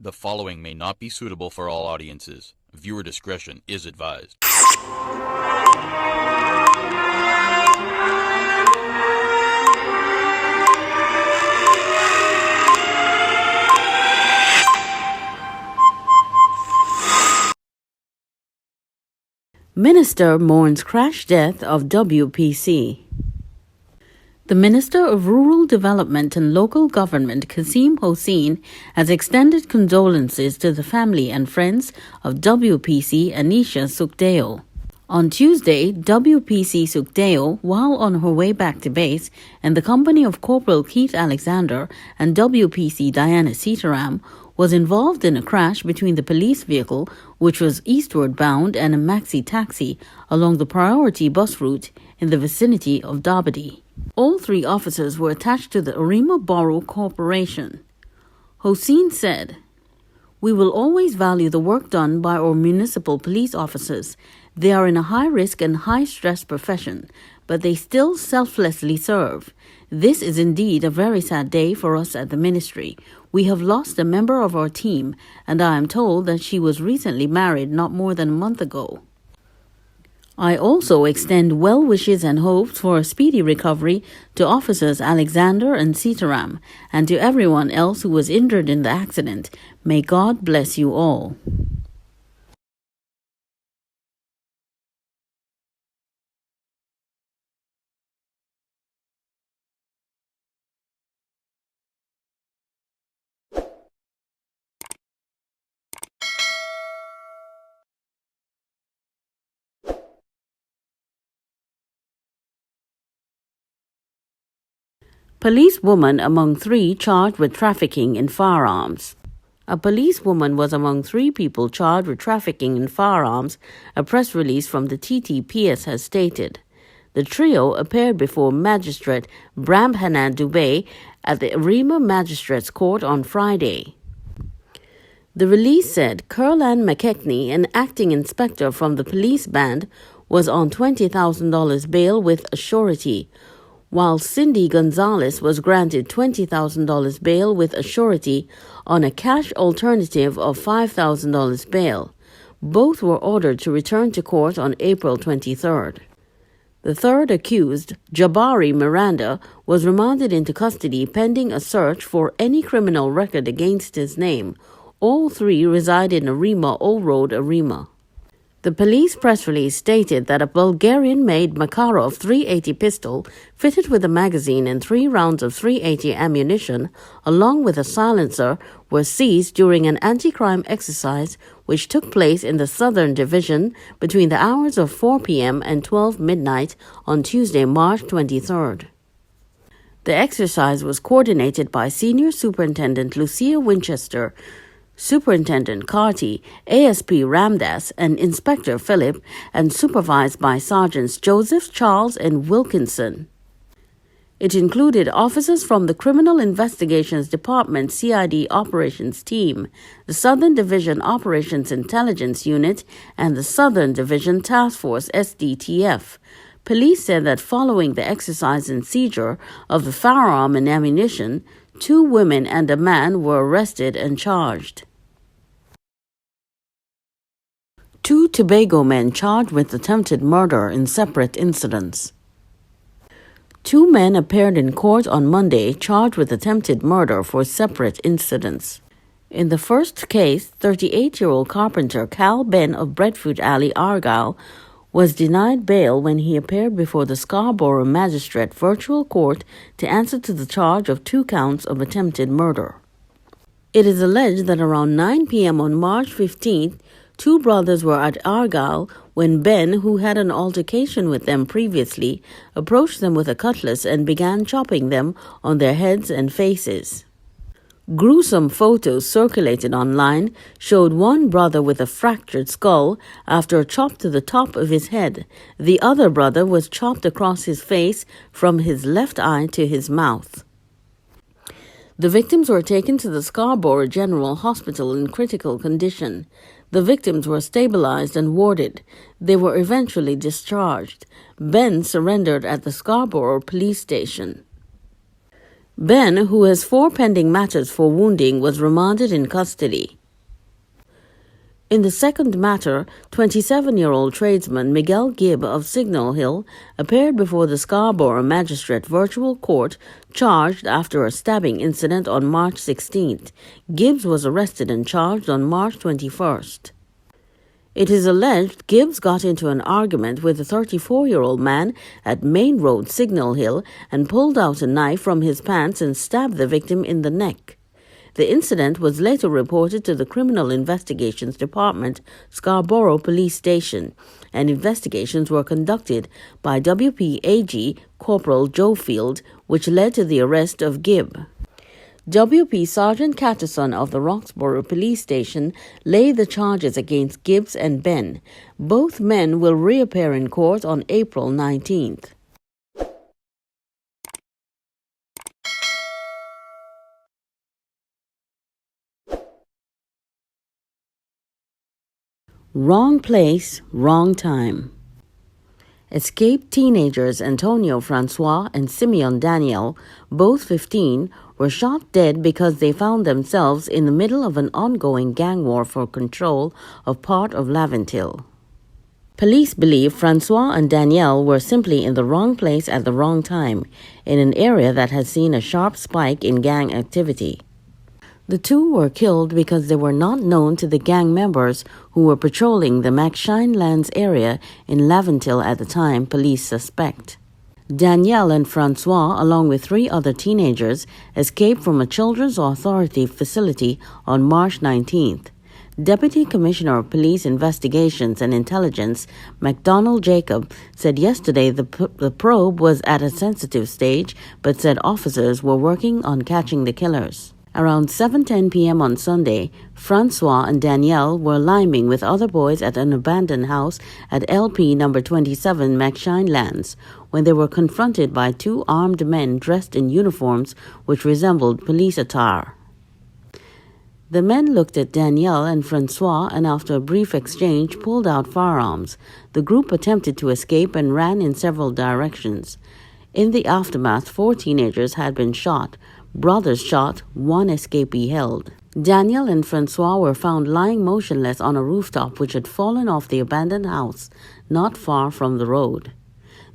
The following may not be suitable for all audiences. Viewer discretion is advised. Minister mourns crash death of WPC. The Minister of Rural Development and Local Government, Kasim Hossein, has extended condolences to the family and friends of WPC Anisha Sookdeo. On Tuesday, WPC Sookdeo, while on her way back to base, in the company of Corporal Keith Alexander and WPC Diana Sitaram, was involved in a crash between the police vehicle, which was eastward bound, and a maxi taxi along the priority bus route in the vicinity of Dabadi. All three officers were attached to the Arima Borough Corporation. Hossein said, "We will always value the work done by our municipal police officers. They are in a high-risk and high-stress profession, but they still selflessly serve. This is indeed a very sad day for us at the ministry. We have lost a member of our team, and I am told that she was recently married not more than a month ago. I also extend well wishes and hopes for a speedy recovery to Officers Alexander and Sitaram, and to everyone else who was injured in the accident. May God bless you all." Policewoman among three charged with trafficking in firearms. A policewoman was among three people charged with trafficking in firearms, a press release from the TTPS has stated. The trio appeared before Magistrate Brahmhana Dubey at the Arima Magistrates Court on Friday. The release said Curlan McKechnie, an acting inspector from the police band, was on $20,000 bail with a surety, while Cindy Gonzalez was granted $20,000 bail with a surety on a cash alternative of $5,000 bail. Both were ordered to return to court on April 23rd. The third accused, Jabari Miranda, was remanded into custody pending a search for any criminal record against his name. All three reside in Arima, Old Road, Arima. The police press release stated that a Bulgarian-made Makarov .380 pistol fitted with a magazine and 3 rounds of .380 ammunition, along with a silencer, were seized during an anti-crime exercise which took place in the Southern Division between the hours of 4 p.m. and 12 midnight on Tuesday, March 23rd. The exercise was coordinated by Senior Superintendent Lucia Winchester, Superintendent Carty, ASP Ramdas, and Inspector Phillip, and supervised by Sergeants Joseph, Charles, and Wilkinson. It included officers from the Criminal Investigations Department CID Operations Team, the Southern Division Operations Intelligence Unit, and the Southern Division Task Force SDTF. Police said that following the exercise and seizure of the firearm and ammunition, 2 women and a man were arrested and charged. 2 Tobago men charged with attempted murder in separate incidents. 2 men appeared in court on Monday charged with attempted murder for separate incidents. In the first case, 38-year-old carpenter Cal Ben of Breadfruit Alley, Argyle, was denied bail when he appeared before the Scarborough Magistrate Virtual Court to answer to the charge of 2 counts of attempted murder. It is alleged that around 9 p.m. on March 15th, 2 brothers were at Argyle when Ben, who had an altercation with them previously, approached them with a cutlass and began chopping them on their heads and faces. Gruesome photos circulated online showed one brother with a fractured skull after a chop to the top of his head. The other brother was chopped across his face from his left eye to his mouth. The victims were taken to the Scarborough General Hospital in critical condition. The victims were stabilized and warded. They were eventually discharged. Ben surrendered at the Scarborough police station. Ben, who has 4 pending matters for wounding, was remanded in custody. In the second matter, 27-year-old tradesman Miguel Gibb of Signal Hill appeared before the Scarborough Magistrate Virtual Court charged after a stabbing incident on March 16th. Gibbs was arrested and charged on March 21st. It is alleged Gibbs got into an argument with a 34-year-old man at Main Road, Signal Hill, and pulled out a knife from his pants and stabbed the victim in the neck. The incident was later reported to the Criminal Investigations Department, Scarborough Police Station, and investigations were conducted by WPAG Corporal Joe Field, which led to the arrest of Gibb. WP Sergeant Catterson of the Roxborough Police Station laid the charges against Gibbs and Ben. Both men will reappear in court on April 19th. Wrong place, wrong time. Escaped teenagers Antonio Francois and Simeon Daniel, both 15, were shot dead because they found themselves in the middle of an ongoing gang war for control of part of Laventille. Police believe Francois and Danielle were simply in the wrong place at the wrong time, in an area that has seen a sharp spike in gang activity. The two were killed because they were not known to the gang members who were patrolling the McShinelands area in Laventille at the time, police suspect. Danielle and Francois, along with 3 other teenagers, escaped from a Children's Authority facility on March 19th. Deputy Commissioner of Police Investigations and Intelligence, MacDonald Jacob, said yesterday the probe was at a sensitive stage, but said officers were working on catching the killers. Around 7:10 p.m. on Sunday, Francois and Danielle were liming with other boys at an abandoned house at LP number 27 McShinelands when they were confronted by 2 armed men dressed in uniforms which resembled police attire. The men looked at Danielle and Francois and after a brief exchange pulled out firearms. The group attempted to escape and ran in several directions. In the aftermath, 4 teenagers had been shot. Brothers shot, 1 escapee held. Daniel and Francois were found lying motionless on a rooftop which had fallen off the abandoned house not far from the road.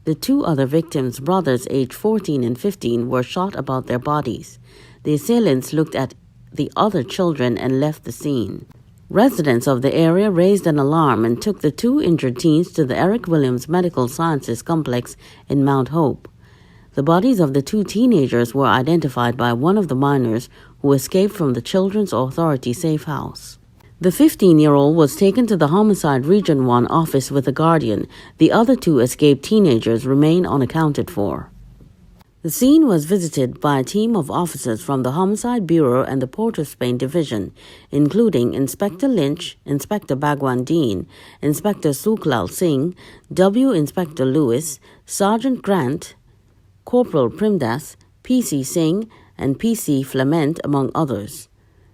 The 2 other victims, brothers aged 14 and 15, were shot about their bodies. The assailants looked at the other children and left the scene. Residents of the area raised an alarm and took the 2 injured teens to the Eric Williams Medical Sciences Complex in Mount Hope. The bodies of the 2 teenagers were identified by one of the minors who escaped from the Children's Authority safe house. The 15-year-old was taken to the Homicide Region 1 office with a guardian. The other 2 escaped teenagers remain unaccounted for. The scene was visited by a team of officers from the Homicide Bureau and the Port of Spain Division, including Inspector Lynch, Inspector Bhagwan Dean, Inspector Suklal Singh, W. Inspector Lewis, Sergeant Grant, Corporal Primdas, PC Singh, and PC Flement, among others.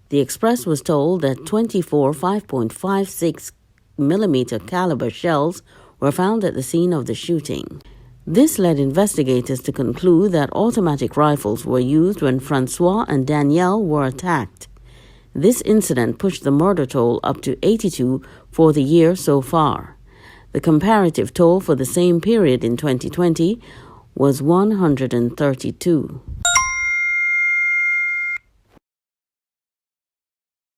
The Express was told that 24 5.56 mm caliber shells were found at the scene of the shooting. This led investigators to conclude that automatic rifles were used when Francois and Danielle were attacked. This incident pushed the murder toll up to 82 for the year so far. The comparative toll for the same period in 2020 was 132.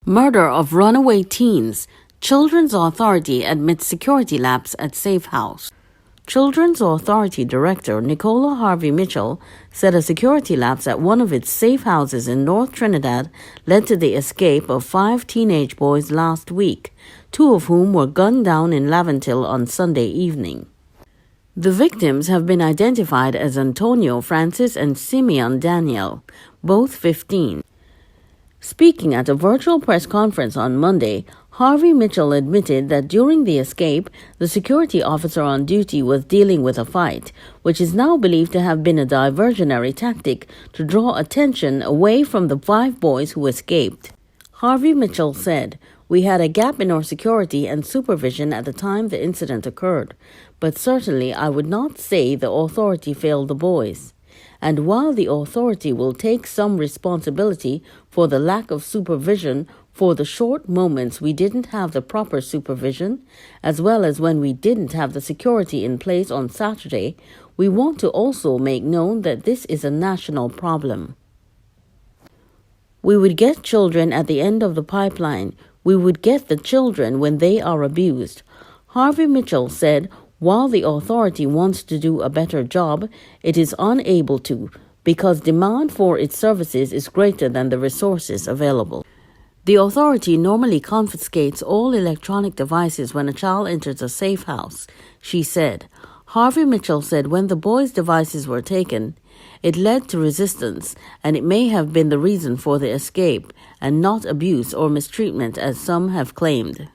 Murder of runaway teens. Children's Authority admits security lapse at safe house. Children's Authority Director Nicola Harvey Mitchell said a security lapse at one of its safe houses in North Trinidad led to the escape of 5 teenage boys last week, 2 of whom were gunned down in Laventille on Sunday evening. The victims have been identified as Antonio Francis and Simeon Daniel, both 15. Speaking at a virtual press conference on Monday, Harvey Mitchell admitted that during the escape, the security officer on duty was dealing with a fight, which is now believed to have been a diversionary tactic to draw attention away from the 5 boys who escaped. Harvey Mitchell said, "We had a gap in our security and supervision at the time the incident occurred, but certainly I would not say the authority failed the boys. and while the authority will take some responsibility for the lack of supervision for the short moments we didn't have the proper supervision, as well as when we didn't have the security in place on Saturday, we want to also make known that this is a national problem. We would get children at the end of the pipeline. We would get the children when they are abused. Harvey Mitchell said, while the authority wants to do a better job, it is unable to because demand for its services is greater than the resources available. The authority normally confiscates all electronic devices when a child enters a safe house, she said. Harvey Mitchell said when the boys' devices were taken, it led to resistance, and it may have been the reason for the escape, and not abuse or mistreatment as some have claimed.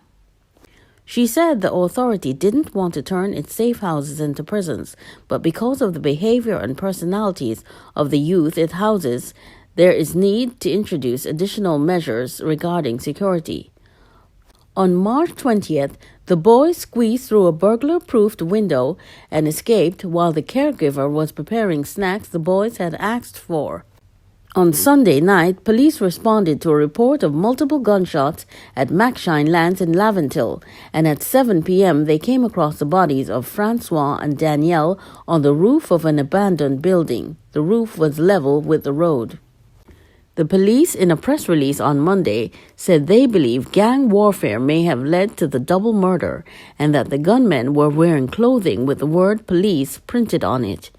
She said the authority didn't want to turn its safe houses into prisons, but because of the behavior and personalities of the youth it houses, there is need to introduce additional measures regarding security. On March 20th, the boys squeezed through a burglar-proofed window and escaped while the caregiver was preparing snacks the boys had asked for. On Sunday night, police responded to a report of multiple gunshots at Macshine Lands in Laventille, and at 7 p.m. they came across the bodies of Francois and Danielle on the roof of an abandoned building. The roof was level with the road. The police, in a press release on Monday, said they believe gang warfare may have led to the double murder and that the gunmen were wearing clothing with the word police printed on it.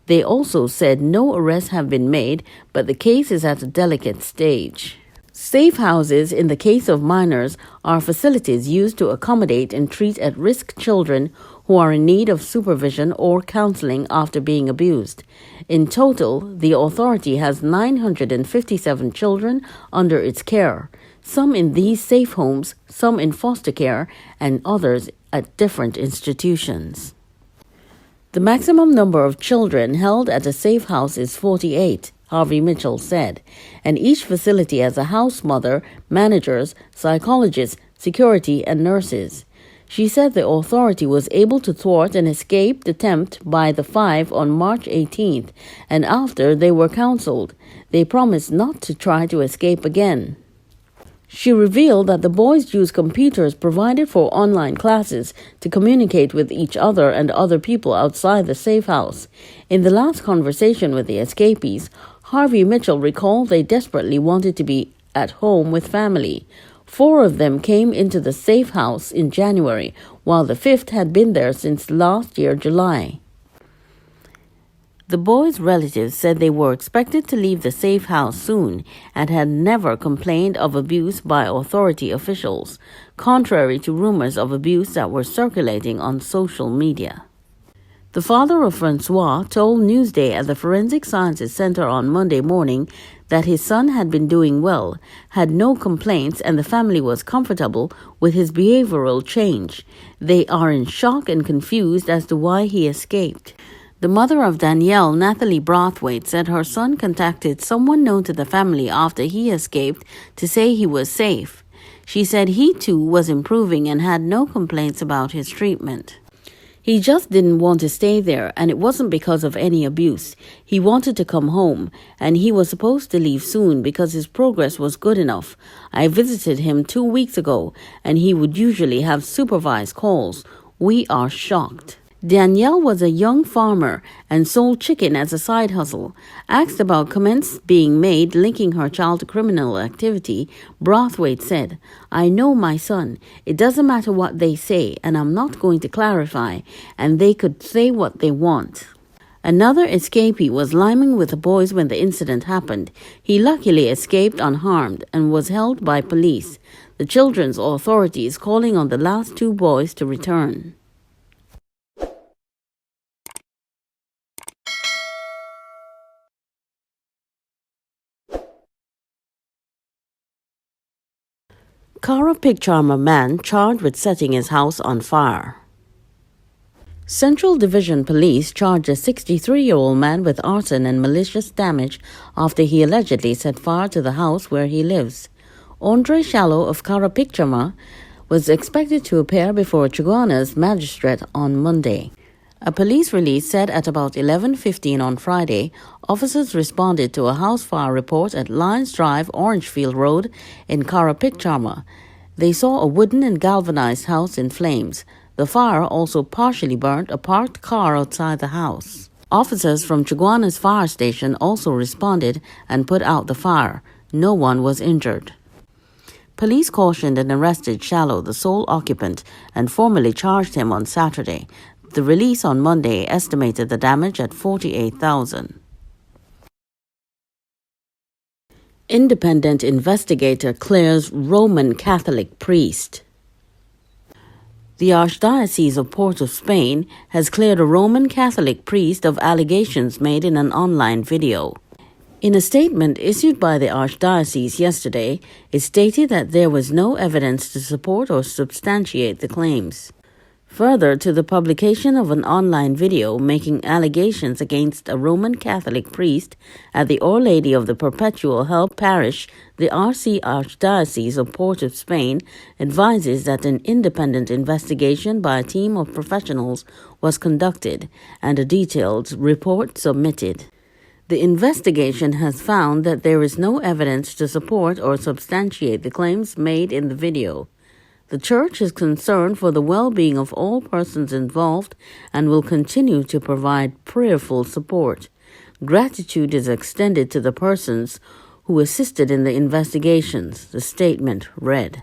They also said no arrests have been made, but the case is at a delicate stage. Safe houses, in the case of minors, are facilities used to accommodate and treat at-risk children who are in need of supervision or counseling after being abused. In total, the authority has 957 children under its care, some in these safe homes, some in foster care, and others at different institutions. The maximum number of children held at a safe house is 48, Harvey Mitchell said, and each facility has a house mother, managers, psychologists, security, and nurses. She said the authority was able to thwart an escaped attempt by the 5 on March 18th, and after they were counseled, they promised not to try to escape again. She revealed that the boys used computers provided for online classes to communicate with each other and other people outside the safe house. In the last conversation with the escapees, Harvey Mitchell recalled they desperately wanted to be at home with family. 4 of them came into the safe house in January, while the 5th had been there since last year, July. The boys' relatives said they were expected to leave the safe house soon and had never complained of abuse by authority officials, contrary to rumors of abuse that were circulating on social media. The father of Francois told Newsday at the Forensic Sciences Center on Monday morning that his son had been doing well, had no complaints, and the family was comfortable with his behavioral change. They are in shock and confused as to why he escaped. The mother of Danielle, Nathalie Brathwaite, said her son contacted someone known to the family after he escaped to say he was safe. She said he too was improving and had no complaints about his treatment. He just didn't want to stay there, and it wasn't because of any abuse. He wanted to come home, and he was supposed to leave soon because his progress was good enough. I visited him 2 weeks ago, and he would usually have supervised calls. We are shocked. Danielle was a young farmer and sold chicken as a side hustle. Asked about comments being made linking her child to criminal activity, Brathwaite said, "I know my son. It doesn't matter what they say, and I'm not going to clarify, and they could say what they want." Another escapee was liming with the boys when the incident happened. He luckily escaped unharmed and was held by police. The children's authorities calling on the last 2 boys to return. Cara pig charmer man charged with setting his house on fire. Central Division Police charged a 63-year-old man with arson and malicious damage after he allegedly set fire to the house where he lives. Andre Shallow of Cara pig charmer was expected to appear before Chiguana's magistrate on Monday. A police release said at about 11:15 on Friday, officers responded to a house fire report at Lions Drive, Orangefield Road in Karapikchama. They saw a wooden and galvanized house in flames. The fire also partially burnt a parked car outside the house. Officers from Chiguana's fire station also responded and put out the fire. No one was injured. Police cautioned and arrested Shallow, the sole occupant, and formally charged him on Saturday. The release on Monday estimated the damage at $48,000. Independent investigator clears Roman Catholic priest. The Archdiocese of Port of Spain has cleared a Roman Catholic priest of allegations made in an online video. In a statement issued by the Archdiocese yesterday, it stated that there was no evidence to support or substantiate the claims. Further to the publication of an online video making allegations against a Roman Catholic priest at the Our Lady of the Perpetual Help Parish, the RC Archdiocese of Port of Spain advises that an independent investigation by a team of professionals was conducted and a detailed report submitted. The investigation has found that there is no evidence to support or substantiate the claims made in the video. The Church is concerned for the well-being of all persons involved and will continue to provide prayerful support. Gratitude is extended to the persons who assisted in the investigations, the statement read.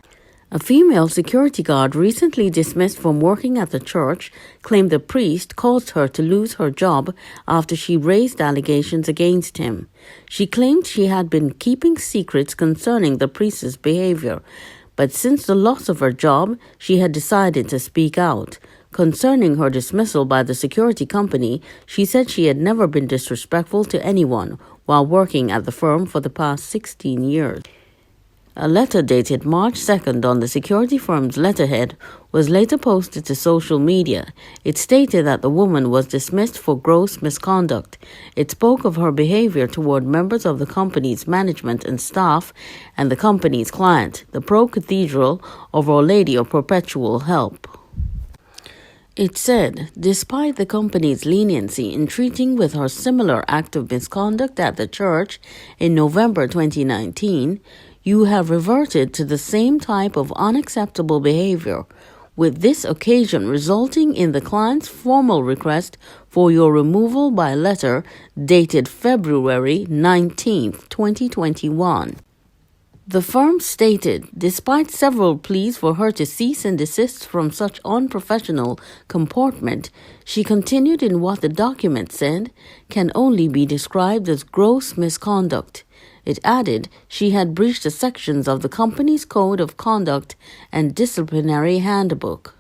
A female security guard recently dismissed from working at the church claimed the priest caused her to lose her job after she raised allegations against him. She claimed she had been keeping secrets concerning the priest's behavior, but since the loss of her job, she had decided to speak out. Concerning her dismissal by the security company, she said she had never been disrespectful to anyone while working at the firm for the past 16 years. A letter dated March 2nd on the security firm's letterhead was later posted to social media. It stated that the woman was dismissed for gross misconduct. It spoke of her behavior toward members of the company's management and staff and the company's client, the Pro-Cathedral of Our Lady of Perpetual Help. It said, despite the company's leniency in treating with her similar act of misconduct at the church in November 2019, you have reverted to the same type of unacceptable behavior, with this occasion resulting in the client's formal request for your removal by letter dated February 19, 2021. The firm stated, despite several pleas for her to cease and desist from such unprofessional comportment, she continued in what the document said can only be described as gross misconduct. It added she had breached the sections of the company's Code of Conduct and Disciplinary Handbook.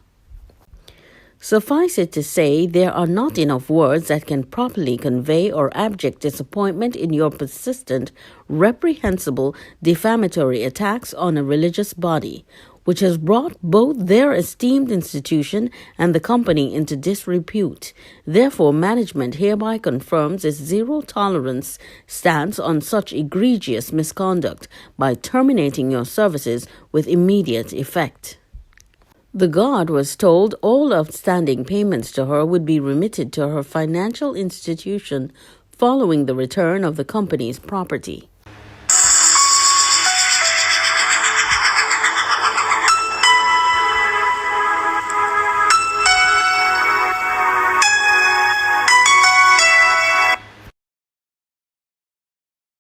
Suffice it to say, there are not enough words that can properly convey our abject disappointment in your persistent, reprehensible, defamatory attacks on a religious body, which has brought both their esteemed institution and the company into disrepute. Therefore, management hereby confirms its zero-tolerance stance on such egregious misconduct by terminating your services with immediate effect. The guard was told all outstanding payments to her would be remitted to her financial institution following the return of the company's property.